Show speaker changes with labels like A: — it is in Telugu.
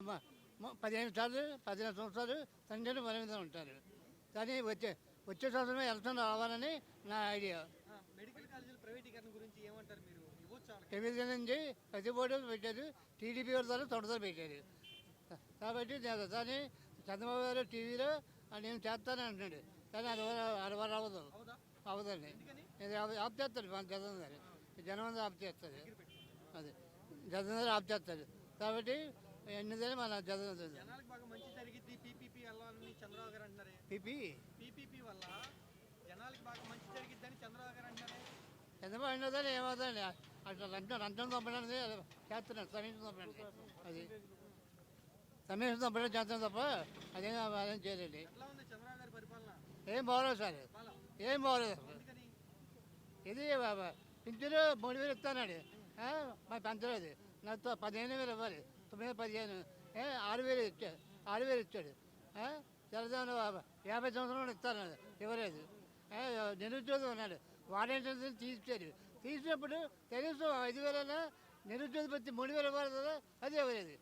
A: 15 సంవత్సరాలు తండ్రి మన మీద ఉంటారు. కానీ వచ్చే సంవత్సరమే ఎలక్షన్ రావాలని నా ఐడియా.
B: మెడికల్ కాలేజీల ప్రైవేటీకరణ గురించి ఏమంటారు మీరు? ఇవ్వచ్చు వాళ్ళకి.
A: తెలుగుదేశం నుంచి ప్రతి బోర్డు పెట్టారు, టీడీపీ వారి ద్వారా తొడదలు పెట్టారు. కాబట్టి కానీ చంద్రబాబు గారు టీవీలో నేను చేస్తానని అంటున్నాడు, కానీ అది అవ్వదు,
B: అవుదా?
A: అవదండి.
B: ఎందుకని?
A: ఇది ఆఫ్ చేస్తాడు మన జగన్ గారు, జనం అంతా ఆఫ్ చేస్తుంది. అది జగన్ గారు ఆఫ్ చేస్తాడు. కాబట్టి ఎన్నిదని మన జగన్
B: జనాలకు బాగా మంచి జరిగింది పీపీపీ వెళ్ళాలని చంద్రబాబు గారు అంటున్నారే. పీపీపీ వల్ల జనాలకు బాగా మంచి జరిగిద్దని చంద్రబాబు గారు అంటున్నారే.
A: చంద్రబాబు అయినదని ఏమవుతుంది, అట్లా లంచం పంపడానికి చేస్తున్నాడు, సమీక్ష పంపడానికి. అది సమీక్ష పంపడం చేస్తాం తప్ప అదేం చేయలేండి.
B: ఎట్లా ఉంది చంద్రబాబు గారి పరిపాలన?
A: ఏం బాగోలేదు సార్,
B: బాగా.
A: ఏం బాగోలేదు అసలు.
B: ఎందుకని?
A: ఇది పింఛను 3,000 ఇస్తానండి, మరి పెంచలేదు. నాకు 15,000 ఇవ్వాలి, 9, 15, 6,000 ఇచ్చాడు, 6,000 ఇచ్చాడు. తెలంగాణ 50 సంవత్సరాలు ఇస్తాను, ఇవ్వలేదు. నిరుద్యోగం ఉన్నాడు, వాడేంటే తీసినప్పుడు కనీసం 5,000 నిరుద్యోగ ప్రతి 3,000 ఇవ్వాలి కదా, అది ఇవ్వలేదు.